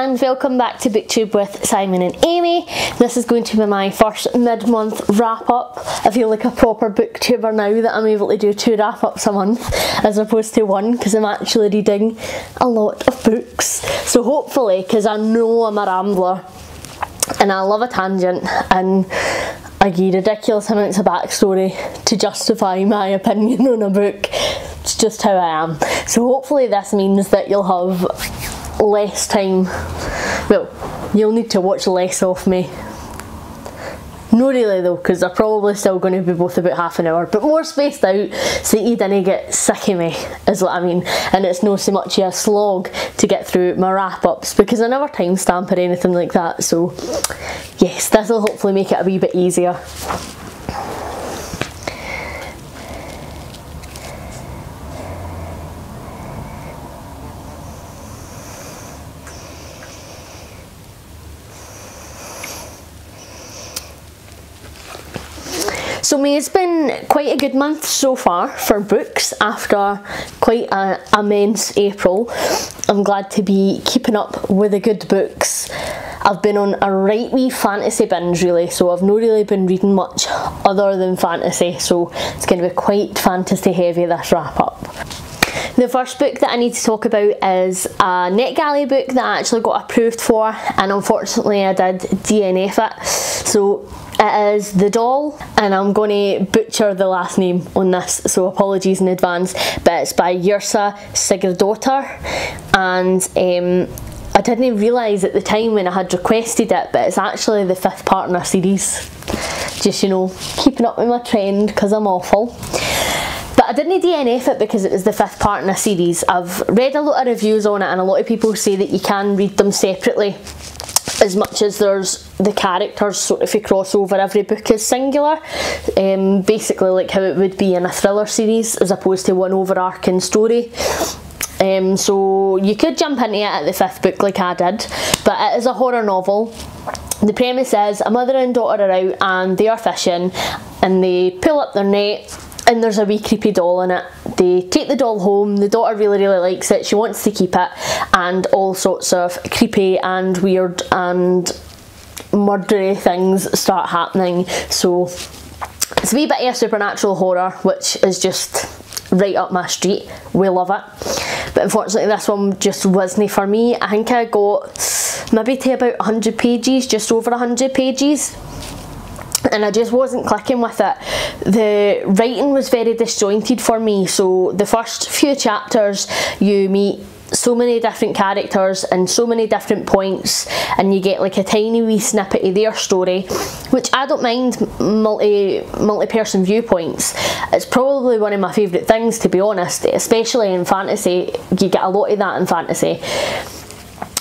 and welcome back to BookTube with Simon and Amy. This is going to be my first mid-month wrap-up. I feel like a proper booktuber now that I'm able to do 2 wrap-ups a month as opposed to 1, because I'm actually reading a lot of books. So hopefully, because I know I'm a rambler and I love a tangent and I give ridiculous amounts of backstory to justify my opinion on a book. It's just how I am. So hopefully this means that you'll have less time. Well, you'll need to watch less of me. Not really though, because they're probably still going to be both about half an hour, but more spaced out so you didn't get sick of me, is what I mean. And it's not so much a slog to get through my wrap-ups because I never timestamp or anything like that. So yes, this will hopefully make it a wee bit easier. So May's been quite a good month so far for books after quite an immense April. I'm glad to be keeping up with the good books. I've been on a right wee fantasy binge really, so I've not really been reading much other than fantasy, so it's going to be quite fantasy heavy this wrap up. The first book that I need to talk about is a NetGalley book that I actually got approved for, and unfortunately I did DNF it. So it is The Doll, and I'm going to butcher the last name on this, so apologies in advance, but it's by Yrsa Sigurdóttir, and I didn't realise at the time when I had requested it, but it's actually the 5th part in a series. Just, you know, keeping up with my trend because I'm awful. But I didn't DNF it because it was the 5th part in a series. I've read a lot of reviews on it and a lot of people say that you can read them separately, as much as there's the characters sort of a crossover, every book is singular. Basically like how it would be in a thriller series as opposed to one overarching story. So you could jump into it at the 5th book like I did, but it is a horror novel. The premise is a mother and daughter are out and they are fishing and they pull up their net and there's a wee creepy doll in it. They take the doll home, the daughter really likes it, she wants to keep it, and all sorts of creepy and weird and murdery things start happening. So it's a wee bit of a supernatural horror, which is just right up my street. We love it. But unfortunately this one just wasn't for me. I think I got maybe to about 100 pages, just over 100 pages. And I just wasn't clicking with it. The writing was very disjointed for me. So the first few chapters you meet so many different characters and so many different points, and you get like a tiny wee snippet of their story, which I don't mind multi-person viewpoints. It's probably one of my favourite things, to be honest, especially in fantasy. You get a lot of that in fantasy.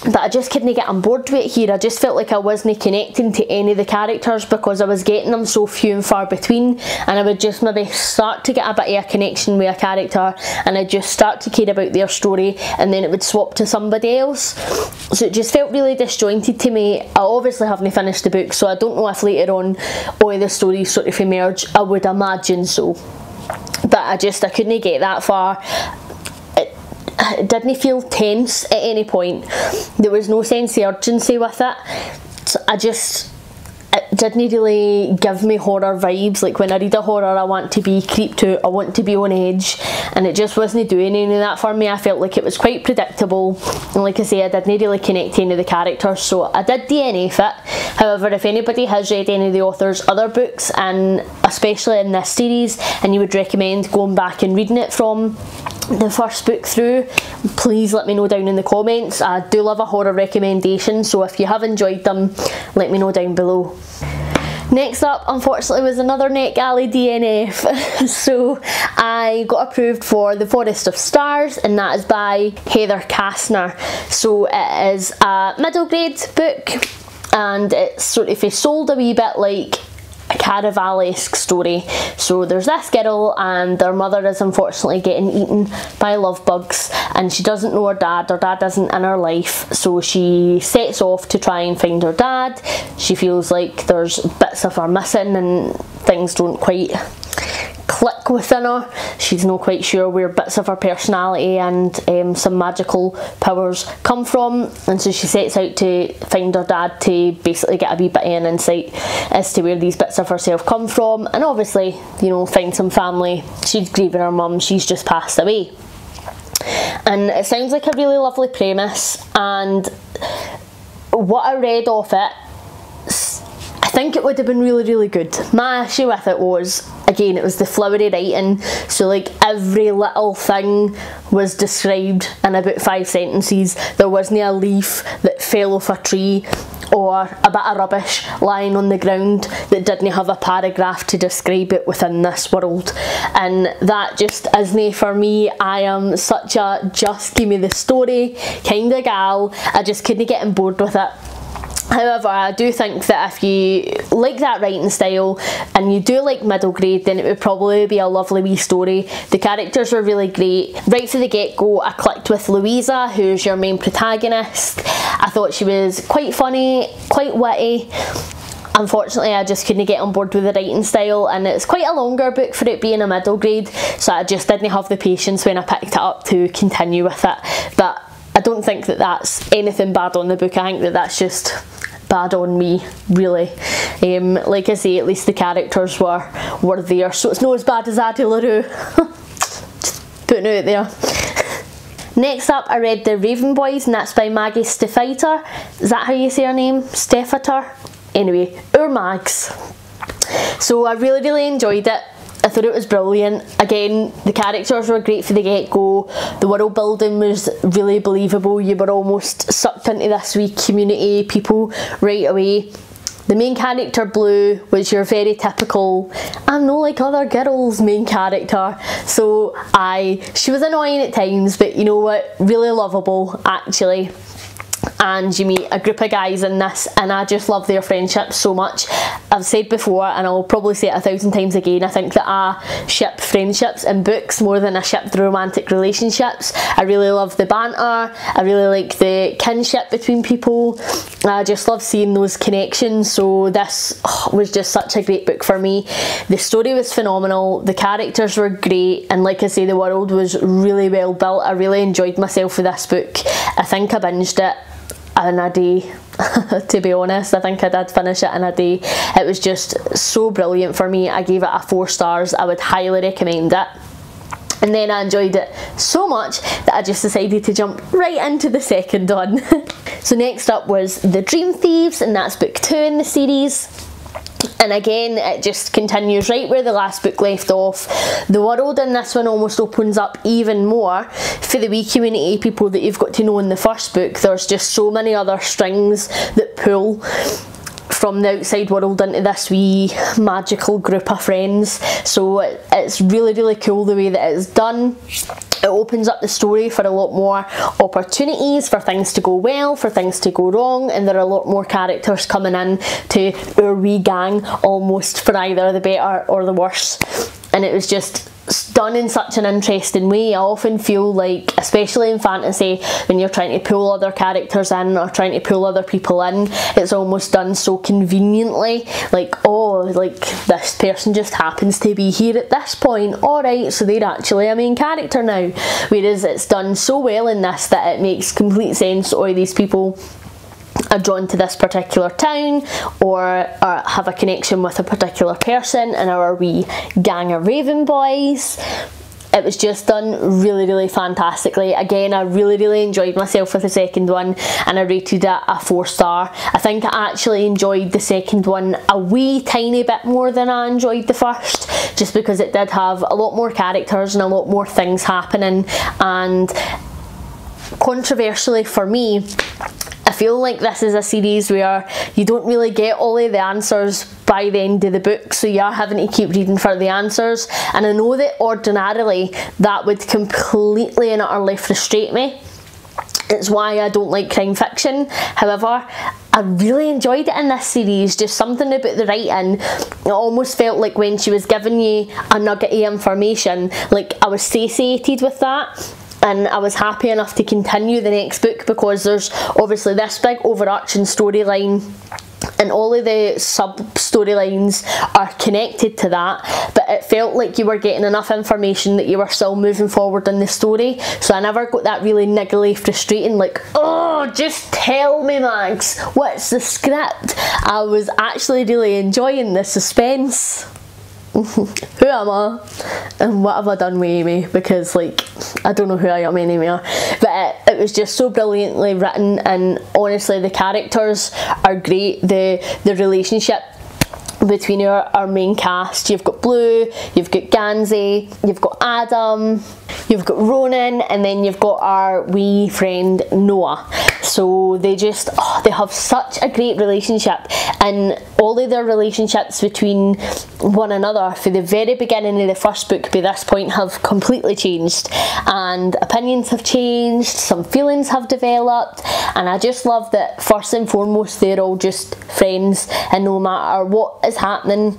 But I just couldn't get on board with it here. I just felt like I wasn't connecting to any of the characters because I was getting them so few and far between, and I would just maybe start to get a bit of a connection with a character and I'd just start to care about their story and then it would swap to somebody else. So it just felt really disjointed to me. I obviously haven't finished the book, so I don't know if later on all the stories sort of emerge. I would imagine so. But I couldn't get that far. It didn't feel tense at any point. There was no sense of urgency with it. So it didn't really give me horror vibes. Like when I read a horror, I want to be creeped out, I want to be on edge, and it just wasn't doing any of that for me. I felt like it was quite predictable, and like I say, I didn't really connect to any of the characters, so I did DNF it. However, if anybody has read any of the author's other books, and especially in this series, and you would recommend going back and reading it from the first book through, please let me know down in the comments. I do love a horror recommendation, so if you have enjoyed them, let me know down below. Next up, unfortunately, was another NetGalley DNF. So I got approved for The Forest of Stars, and that is by Heather Kastner. So it is a middle grade book, and it's sort of sold a wee bit like a Caraval-esque story. So there's this girl and their mother is unfortunately getting eaten by love bugs, and she doesn't know her dad isn't in her life, so she sets off to try and find her dad. She feels like there's bits of her missing and things don't quite click within her. she's not quite sure where bits of her personality and some magical powers come from, and so she sets out to find her dad to basically get a wee bit of an insight as to where these bits of herself come from, and obviously, you know, find some family. She's grieving her mum, she's just passed away. And it sounds like a really lovely premise, and what I read off it, I think it would have been really good. My issue with it was, again, it was the flowery writing, so like every little thing was described in about 5 sentences. There wasn't a leaf that fell off a tree or a bit of rubbish lying on the ground that didn't have a paragraph to describe it within this world, and that just isn't for me. I am such a just give me the story kind of gal. I just couldn't get on board with it. However, I do think that if you like that writing style and you do like middle grade, then it would probably be a lovely wee story. The characters were really great. Right from the get-go, I clicked with Louisa, who's your main protagonist. I thought she was quite funny, quite witty. Unfortunately, I just couldn't get on board with the writing style, and it's quite a longer book for it being a middle grade, so I just didn't have the patience when I picked it up to continue with it. But I don't think that that's anything bad on the book. I think that that's just bad on me, really. Like I say, at least the characters were there, so it's not as bad as Addie LaRue. Just putting it out there. Next up, I read The Raven Boys, and that's by Maggie Stiefvater. Is that how you say her name? Stiefvater? Anyway, our Mags. So I really enjoyed it. I thought it was brilliant. Again, the characters were great for the get-go. The world building was really believable. You were almost sucked into this wee community of people right away. The main character, Blue, was your very typical I'm not like other girls main character. So she was annoying at times, but you know what, really lovable actually. And you meet a group of guys in this, and I just love their friendship so much. I've said before, and I'll probably say it 1,000 times again, I think that I ship friendships in books more than I ship the romantic relationships. I really love the banter, I really like the kinship between people. I just love seeing those connections, so this was just such a great book for me. The story was phenomenal, the characters were great, and like I say, the world was really well built. I really enjoyed myself with this book. I think I binged it in a day. To be honest, I think I did finish it in a day. It was just so brilliant for me. I gave it a 4 stars. I would highly recommend it. And then I enjoyed it so much that I just decided to jump right into the second one. So next up was The Dream Thieves, and that's book 2 in the series. And again, it just continues right where the last book left off. The world in this one almost opens up even more for the wee community of people that you've got to know in the first book. There's just so many other strings that pull from the outside world into this wee magical group of friends. So it's really cool the way that it's done. It opens up the story for a lot more opportunities for things to go well, for things to go wrong, and there are a lot more characters coming in to our wee gang, almost for either the better or the worse. And it was just done in such an interesting way. I often feel like, especially in fantasy, when you're trying to pull other characters in or trying to pull other people in, it's almost done so conveniently. Like, oh, like this person just happens to be here at this point, alright, so they're actually a main character now. Whereas it's done so well in this that it makes complete sense. All these people are drawn to this particular town or have a connection with a particular person in our wee gang of Raven Boys. It was just done really fantastically. Again, I really enjoyed myself with the second one, and I rated it a 4 star. I think I actually enjoyed the second one a wee tiny bit more than I enjoyed the first, just because it did have a lot more characters and a lot more things happening. And controversially for me, I feel like this is a series where you don't really get all of the answers by the end of the book, so you are having to keep reading for the answers. And I know that ordinarily that would completely and utterly frustrate me. It's why I don't like crime fiction. However, I really enjoyed it in this series. Just something about the writing. It almost felt like when she was giving you a nugget of information, like I was satiated with that. And I was happy enough to continue the next book, because there's obviously this big overarching storyline and all of the sub-storylines are connected to that, but it felt like you were getting enough information that you were still moving forward in the story. So I never got that really niggly, frustrating, like, oh, just tell me, Mags, what's the script? I was actually really enjoying the suspense. Who am I? And what have I done with Amy? Because, like, I don't know who I am anymore. But it was just so brilliantly written, and honestly the characters are great. The relationship between our main cast, you've got Blue, you've got Gansey, you've got Adam, you've got Ronan, and then you've got our wee friend Noah. So they just, they have such a great relationship, and all of their relationships between one another for the very beginning of the first book by this point have completely changed, and opinions have changed, some feelings have developed, and I just love that first and foremost they're all just friends, and no matter what is happening,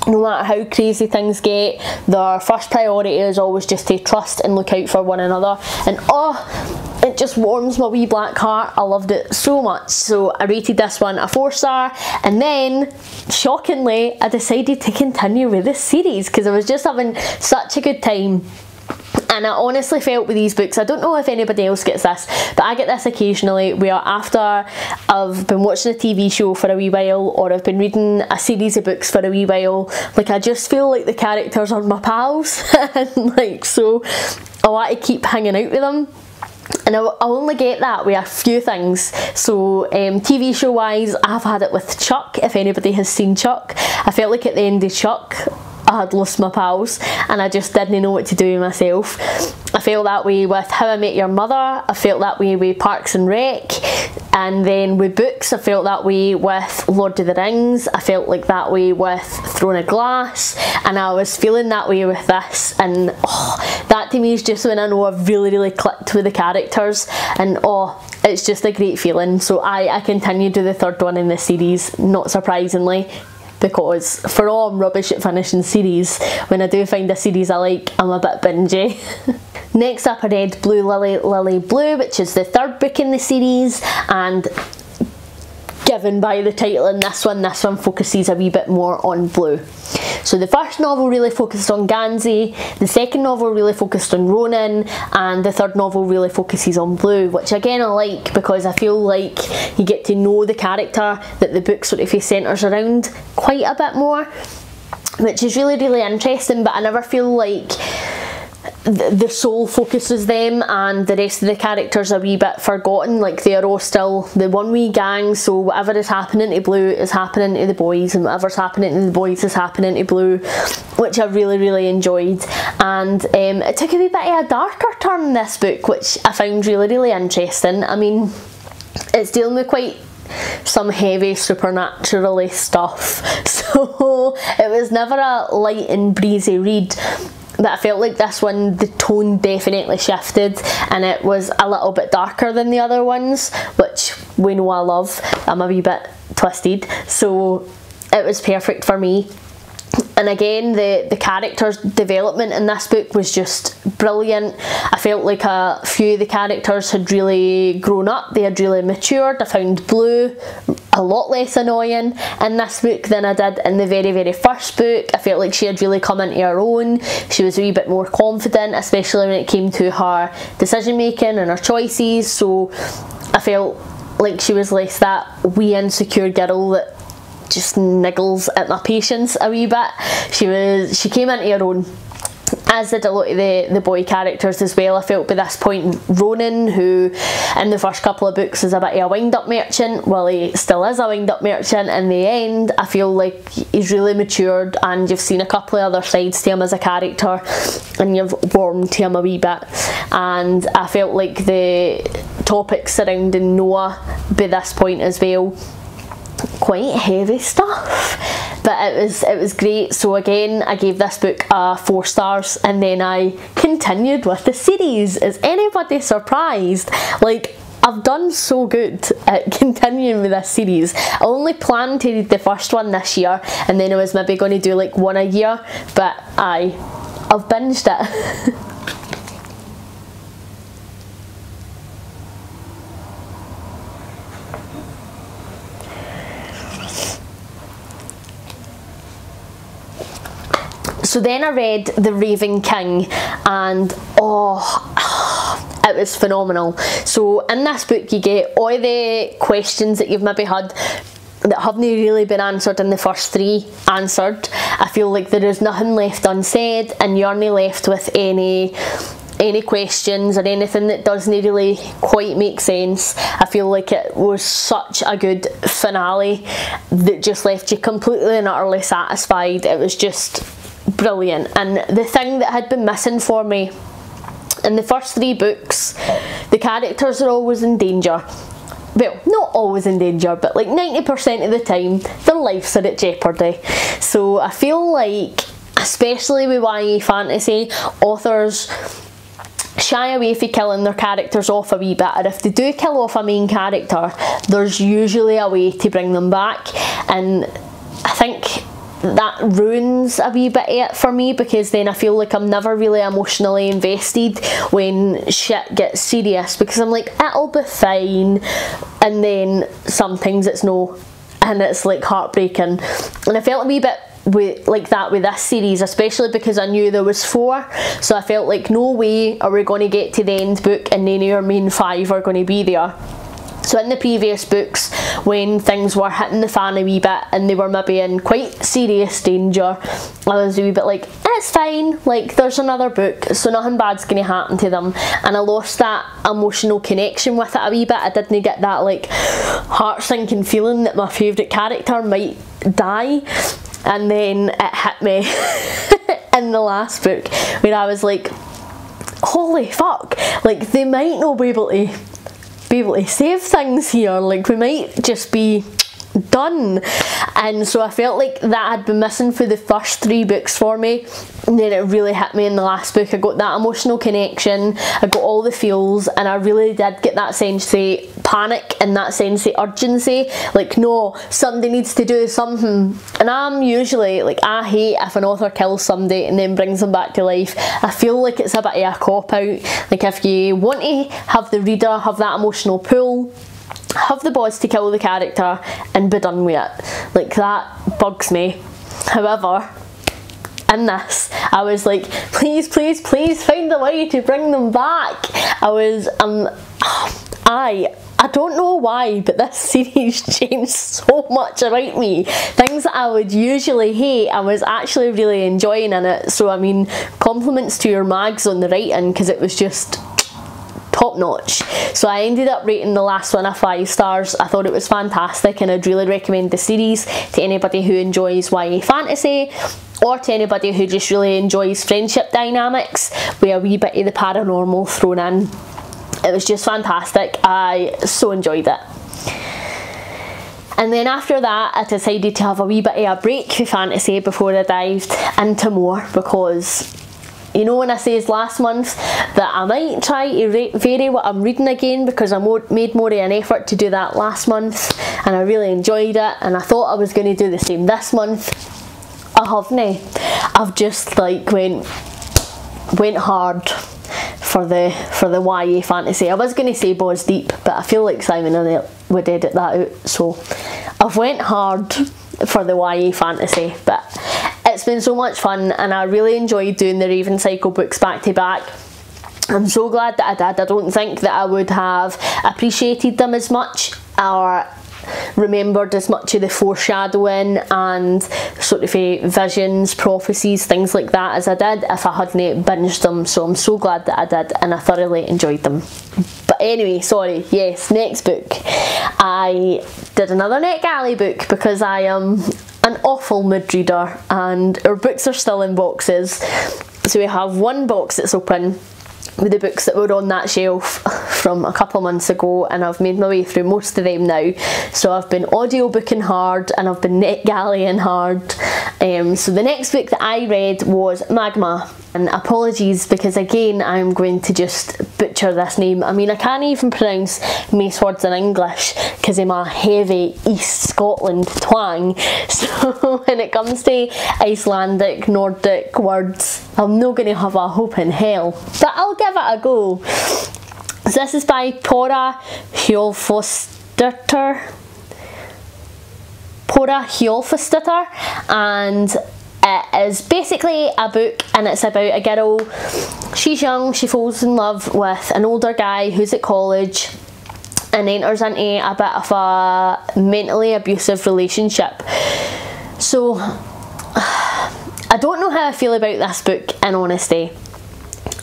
no matter how crazy things get, their first priority is always just to trust and look out for one another. And oh, it just warms my wee black heart. I loved it so much. So I rated this one a 4-star, and then shockingly I decided to continue with this series because I was just having such a good time. And I honestly felt with these books, I don't know if anybody else gets this, but I get this occasionally where after I've been watching a TV show for a wee while, or I've been reading a series of books for a wee while, like I just feel like the characters are my pals, and like, so I want to keep hanging out with them. And I only get that with a few things. So TV show wise, I've had it with Chuck, if anybody has seen Chuck. I felt like at the end of Chuck, I had lost my pals and I just didn't know what to do with myself. I felt that way with How I Met Your Mother, I felt that way with Parks and Rec, and then with books I felt that way with Lord of the Rings, I felt like that way with Throne of Glass, and I was feeling that way with this, and oh, that to me is just when I know I've really clicked with the characters, and oh, it's just a great feeling. So I continued to the third one in this series, not surprisingly, because for all I'm rubbish at finishing series, when I do find a series I like, I'm a bit bingy. Next up I read Blue Lily, Lily Blue, which is the third book in the series, and given by the title in this one focuses a wee bit more on Blue. So the first novel really focused on Gansey, the second novel really focused on Ronan, and the third novel really focuses on Blue, which again I like because I feel like you get to know the character that the book sort of centres around quite a bit more, which is really interesting, but I never feel like the sole focuses them and the rest of the characters are a wee bit forgotten. Like, they are all still the one wee gang, so whatever is happening to Blue is happening to the boys, and whatever's happening to the boys is happening to Blue, which I really enjoyed. And it took a wee bit of a darker turn in this book, which I found really interesting. I mean, it's dealing with quite some heavy supernaturally stuff, so it was never a light and breezy read. But I felt like this one, the tone definitely shifted and it was a little bit darker than the other ones, which we know I love. I'm a wee bit twisted, so it was perfect for me. And again, the characters' development in this book was just brilliant. I felt like a few of the characters had really grown up, they had really matured. I found Blue a lot less annoying in this book than I did in the very first book. I felt like she had really come into her own. She was a wee bit more confident, especially when it came to her decision making and her choices. So I felt like she was less that wee insecure girl that just niggles at my patience a wee bit. She came into her own, as did a lot of the boy characters as well. I felt by this point Ronan, who in the first couple of books is a bit of a wind-up merchant, well, he still is a wind-up merchant in the end. I feel like he's really matured and you've seen a couple of other sides to him as a character and you've warmed to him a wee bit. And I felt like the topics surrounding Noah by this point as well, quite heavy stuff, but it was great. So again, I gave this book a 4 stars, and then I continued with the series. Is anybody surprised? Like, I've done so good at continuing with this series. I only planned to read the first one this year, and then I was maybe going to do like one a year, but I've binged it. So then I read The Raven King, and it was phenomenal. So in this book you get all the questions that you've maybe had that haven't really been answered in the first 3 answered. I feel like there is nothing left unsaid, and you aren't left with any questions or anything that doesn't really quite make sense. I feel like it was such a good finale that just left you completely and utterly satisfied. It was just brilliant. And the thing that had been missing for me in the first 3 books, the characters are always in danger. Well, not always in danger, but like 90% of the time their lives are at jeopardy. So I feel like, especially with YA fantasy, authors shy away from killing their characters off a wee bit, or if they do kill off a main character, there's usually a way to bring them back, and I think that ruins a wee bit of it for me, because then I feel like I'm never really emotionally invested when shit gets serious, because I'm like, it'll be fine, and then sometimes it's no, and it's like heartbreaking. And I felt a wee bit like that with this series, especially because I knew there was 4, so I felt like no way are we going to get to the end book and none of your main 5 are going to be there. So in the previous books, when things were hitting the fan a wee bit and they were maybe in quite serious danger, I was a wee bit like, it's fine, like there's another book, so nothing bad's going to happen to them. And I lost that emotional connection with it a wee bit. I didn't get that like heart-sinking feeling that my favourite character might die. And then it hit me in the last book, where I was like, holy fuck, like they might not be able to save things here, like we might just be done. And so I felt like that had been missing for the first 3 books for me, and then it really hit me in the last book. I got that emotional connection, I got all the feels, and I really did get that sense of panic and that sense of urgency, like no, somebody needs to do something. And I'm usually like, I hate if an author kills somebody and then brings them back to life. I feel like it's a bit of a cop-out. Like if you want to have the reader have that emotional pull, have the boss to kill the character and be done with it. Like that bugs me. However, in this, I was like, please, please, please find a way to bring them back. I was, I don't know why, but this series changed so much about me. Things that I would usually hate, I was actually really enjoying in it. So I mean, compliments to your mags on the writing, because it was just top notch. So I ended up rating the last one a 5 stars. I thought it was fantastic, and I'd really recommend the series to anybody who enjoys YA fantasy, or to anybody who just really enjoys friendship dynamics with a wee bit of the paranormal thrown in. It was just fantastic. I so enjoyed it. And then after that, I decided to have a wee bit of a break for fantasy before I dived into more, because you know when I says last month that I might try to vary what I'm reading again, because I made more of an effort to do that last month and I really enjoyed it, and I thought I was going to do the same this month. I haven't. I've just like went hard for the YA fantasy. I was going to say Balls Deep, but I feel like Simon and it would edit that out, so I've went hard for the YA fantasy. But it's been so much fun, and I really enjoyed doing the Raven Cycle books back to back. I'm so glad that I did. I don't think that I would have appreciated them as much or remembered as much of the foreshadowing and sort of visions, prophecies, things like that as I did if I hadn't binged them. So I'm so glad that I did, and I thoroughly enjoyed them. But anyway, sorry, yes, next book. I did another NetGalley book because I am an awful mood reader and our books are still in boxes. So we have one box that's open with the books that were on that shelf from a couple of months ago, and I've made my way through most of them now. So I've been audiobooking hard and I've been NetGalleying hard. So the next book that I read was Magma, and apologies because again I'm going to just butcher this name. I mean, I can't even pronounce most words in English because of my heavy East Scotland twang. So when it comes to Icelandic, Nordic words, I'm not going to have a hope in hell, but I'll give it a go. So this is by Pora Hjolfsdóttir, and It is basically a book, and it's about a girl. She's young, she falls in love with an older guy who's at college and enters into a bit of a mentally abusive relationship. So I don't know how I feel about this book, in honesty.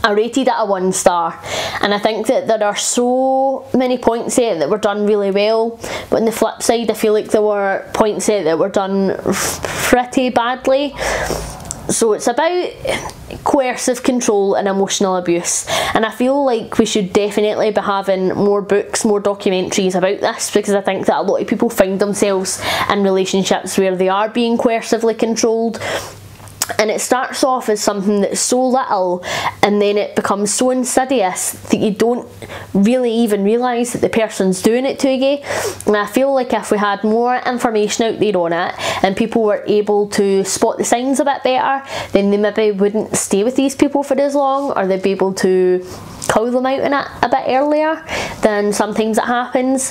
I rated it a 1 star, and I think that there are so many points in it that were done really well, but on the flip side I feel like there were points in it that were done pretty badly. So it's about coercive control and emotional abuse, and I feel like we should definitely be having more books, more documentaries about this, because I think that a lot of people find themselves in relationships where they are being coercively controlled. And it starts off as something that's so little, and then it becomes so insidious that you don't really even realise that the person's doing it to you. And I feel like if we had more information out there on it, and people were able to spot the signs a bit better, then they maybe wouldn't stay with these people for as long, or they'd be able to call them out on it a bit earlier than sometimes it happens.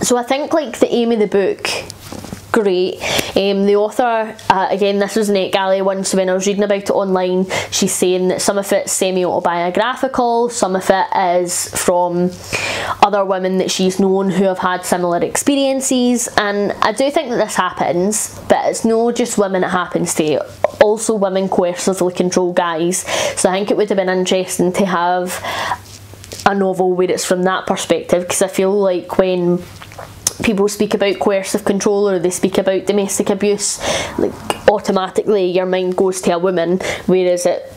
So I think like the aim of the book, great. The author, again, this was an NetGalley one, so when I was reading about it online, she's saying that some of it's semi-autobiographical, some of it is from other women that she's known who have had similar experiences, and I do think that this happens, but it's not just women it happens to, also women coercively control guys. So I think it would have been interesting to have a novel where it's from that perspective, because I feel like when people speak about coercive control or they speak about domestic abuse, like automatically your mind goes to a woman, whereas it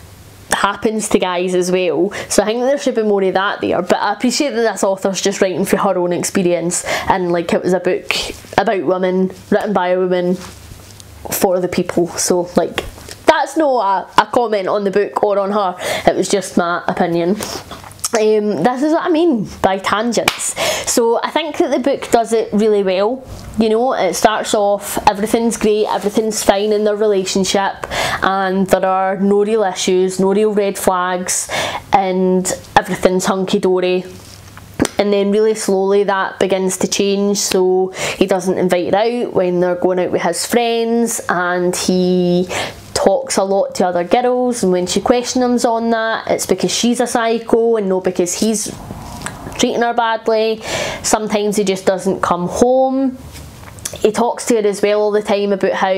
happens to guys as well. So I think there should be more of that there, but I appreciate that this author's just writing for her own experience, and like it was a book about women, written by a woman for the people. So like that's not a comment on the book or on her, it was just my opinion. This is what I mean by tangents. So I think that the book does it really well. You know, it starts off, everything's great, everything's fine in their relationship, and there are no real issues, no real red flags, and everything's hunky-dory. And then really slowly that begins to change. So he doesn't invite her out when they're going out with his friends, and he talks a lot to other girls, and when she questions him on that, it's because she's a psycho and not because he's treating her badly. Sometimes he just doesn't come home. He talks to her as well all the time about how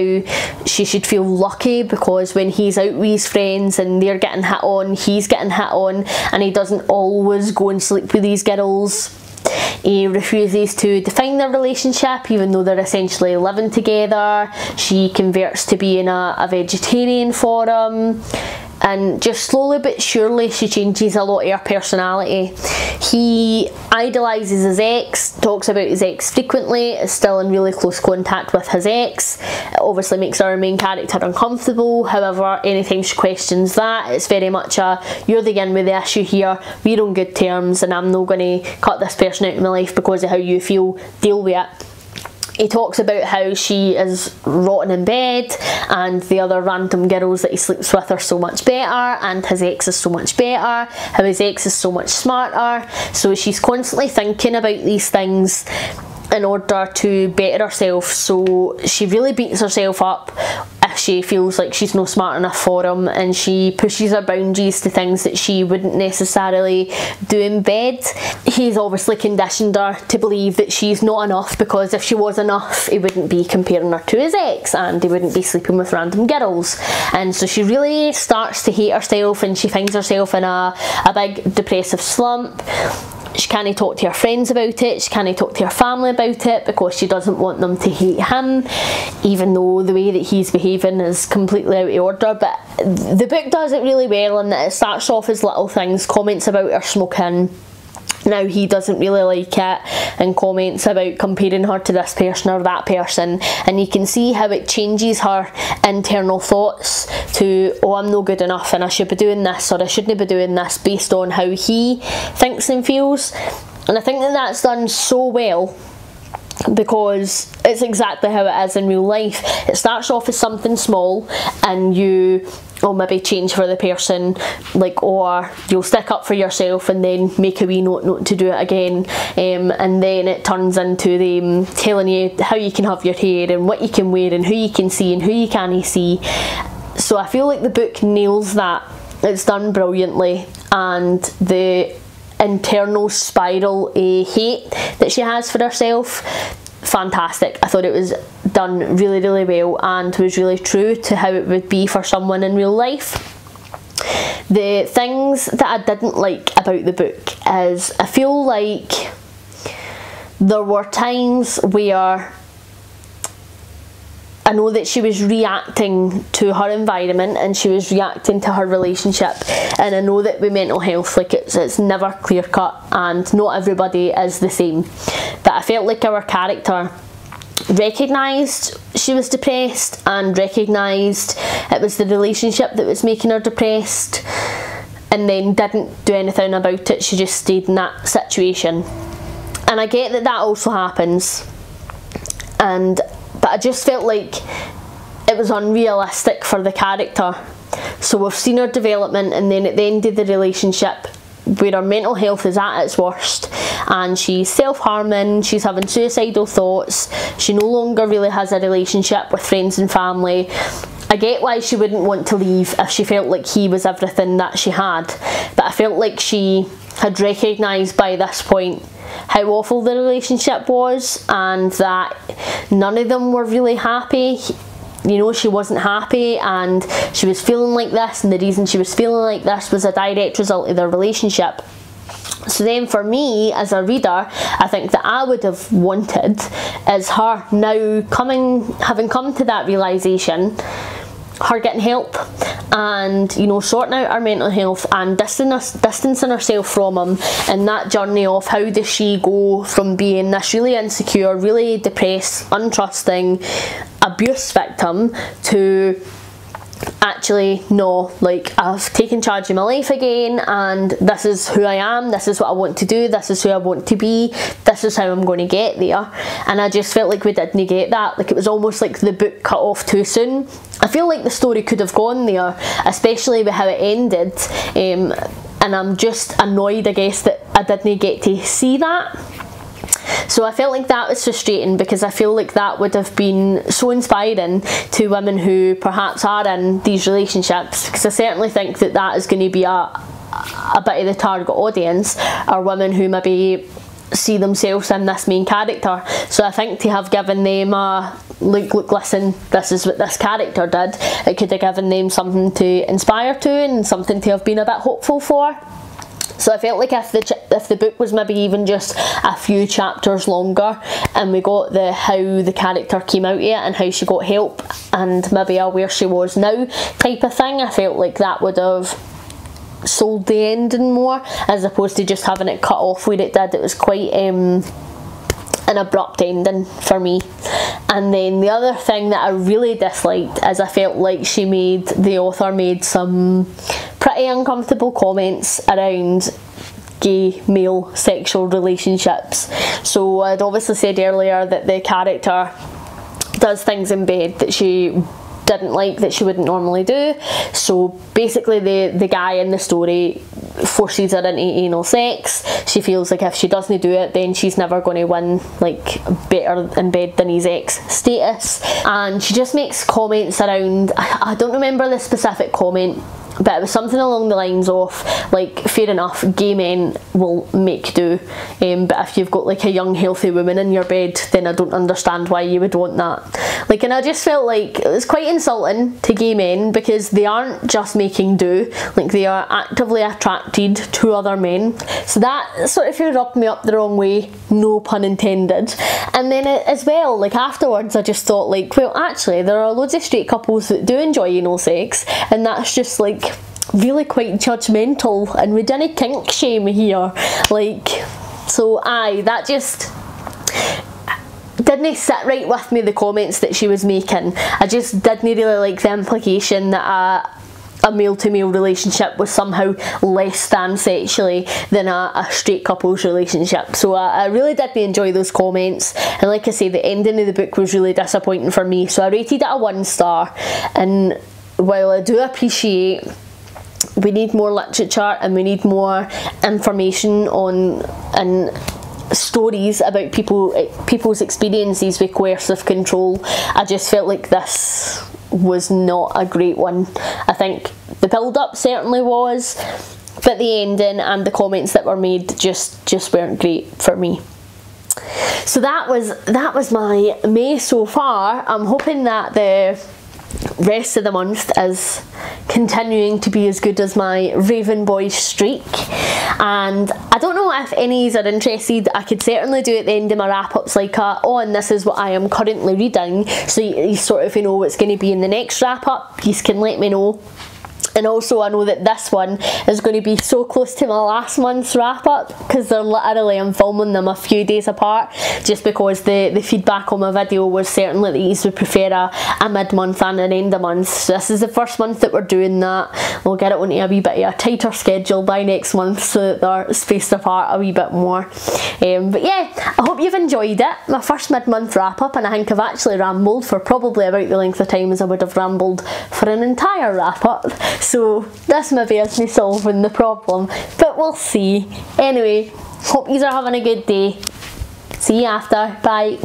she should feel lucky, because when he's out with his friends and they're getting hit on, he's getting hit on, and he doesn't always go and sleep with these girls. He refuses to define their relationship even though they're essentially living together. She converts to being a vegetarian for him, and just slowly but surely she changes a lot of her personality. He idolises his ex, talks about his ex frequently, is still in really close contact with his ex. It obviously makes our main character uncomfortable. However, anytime she questions that, it's very much a, you're the yin with the issue here, we're on good terms and I'm not going to cut this person out of my life because of how you feel, deal with it. He talks about how she is rotten in bed and the other random girls that he sleeps with are so much better, and his ex is so much better, how his ex is so much smarter. So she's constantly thinking about these things in order to better herself. So she really beats herself up if she feels like she's not smart enough for him, and she pushes her boundaries to things that she wouldn't necessarily do in bed. He's obviously conditioned her to believe that she's not enough, because if she was enough he wouldn't be comparing her to his ex and he wouldn't be sleeping with random girls. And so she really starts to hate herself, and she finds herself in a big depressive slump. She can't talk to her friends about it, she can't talk to her family about it because she doesn't want them to hate him, even though the way that he's behaving is completely out of order. But the book does it really well, and it starts off as little things, comments about her smoking. Now he doesn't really like it, and comments about comparing her to this person or that person, and you can see how it changes her internal thoughts to, oh, I'm no good enough and I should be doing this or I shouldn't be doing this, based on how he thinks and feels. And I think that that's done so well, because it's exactly how it is in real life. It starts off as something small and you or maybe change for the person, like, or you'll stick up for yourself and then make a wee note not to do it again, and then it turns into them telling you how you can have your hair and what you can wear and who you can see and who you can't see. So I feel like the book nails that. It's done brilliantly, and the internal spiral hate that she has for herself, fantastic. I thought it was done really, really well and was really true to how it would be for someone in real life. The things that I didn't like about the book is I feel like there were times where I know that she was reacting to her environment and she was reacting to her relationship, and I know that with mental health, like, it's never clear cut and not everybody is the same, but I felt like our character recognised she was depressed and recognised it was the relationship that was making her depressed, and then didn't do anything about it. She just stayed in that situation, and I get that that also happens, but I just felt like it was unrealistic for the character. So we've seen her development, and then at the end of the relationship where her mental health is at its worst and she's self-harming, she's having suicidal thoughts, she no longer really has a relationship with friends and family. I get why she wouldn't want to leave if she felt like he was everything that she had, but I felt like she had recognised by this point how awful the relationship was and that none of them were really happy. You know, she wasn't happy and she was feeling like this, and the reason she was feeling like this was a direct result of their relationship. So then for me as a reader, I think that I would have wanted is her now having come to that realisation, her getting help and, you know, sorting out her mental health and distancing herself from him, and that journey of how does she go from being this really insecure, really depressed, untrusting abuse victim to actually, no, like, I've taken charge of my life again and this is who I am, this is what I want to do, this is who I want to be, this is how I'm going to get there. And I just felt like we didn't get that. Like, it was almost like the book cut off too soon. I feel like the story could have gone there, especially with how it ended, and I'm just annoyed, I guess, that I didn't get to see that. So I felt like that was frustrating, because I feel like that would have been so inspiring to women who perhaps are in these relationships, because I certainly think that that is going to be a bit of the target audience, are women who maybe see themselves in this main character. So I think to have given them a look, listen, this is what this character did, it could have given them something to inspire to and something to have been a bit hopeful for. So I felt like if the book was maybe even just a few chapters longer and we got how the character came out of it and how she got help and maybe where she was now type of thing, I felt like that would have sold the ending more, as opposed to just having it cut off where it did. It was quite an abrupt ending for me. And then the other thing that I really disliked is I felt like the author made some pretty uncomfortable comments around gay male sexual relationships. So I'd obviously said earlier that the character does things in bed that she didn't like, that she wouldn't normally do. So basically the guy in the story forces her into anal sex. She feels like if she doesn't do it, then she's never going to win, like, better in bed than his ex status. And she just makes comments around, I don't remember the specific comment, but it was something along the lines of, like, fair enough, gay men will make do, but if you've got like a young healthy woman in your bed, then I don't understand why you would want that. Like, and I just felt like it was quite insulting to gay men, because they aren't just making do, like, they are actively attracted to other men. So that sort of rubbed me up the wrong way, no pun intended. And then as well, like, afterwards I just thought, like, well, actually there are loads of straight couples that do enjoy anal sex, and that's just, like, really quite judgmental, and we didn't kink shame here. Like, so that just didn't sit right with me, the comments that she was making. I just didn't really like the implication that a male-to-male relationship was somehow less than sexually than a straight couple's relationship. So I really didn't enjoy those comments, and like I say, the ending of the book was really disappointing for me. So I rated it a 1 star, and while I do appreciate we need more literature and we need more information on and stories about people's experiences with coercive control, I just felt like this was not a great one. I think the build-up certainly was, but the ending and the comments that were made just weren't great for me. So that was my May so far. I'm hoping that the rest of the month is continuing to be as good as my Raven Boys streak, and I don't know if any are interested. I could certainly do at the end of my wrap-ups like and this is what I am currently reading, so you sort of know what's going to be in the next wrap-up. You can let me know. And also I know that this one is going to be so close to my last month's wrap up, because they're literally, I'm filming them a few days apart, just because the feedback on my video was certainly that you would prefer a mid-month and an end of month. So this is the first month that we're doing that. We'll get it onto a wee bit of a tighter schedule by next month so that they're spaced apart a wee bit more. But yeah, I hope you've enjoyed it. My first mid-month wrap up, and I think I've actually rambled for probably about the length of time as I would have rambled for an entire wrap up. So this maybe is me solving the problem, but we'll see. Anyway, hope you are having a good day. See you after. Bye.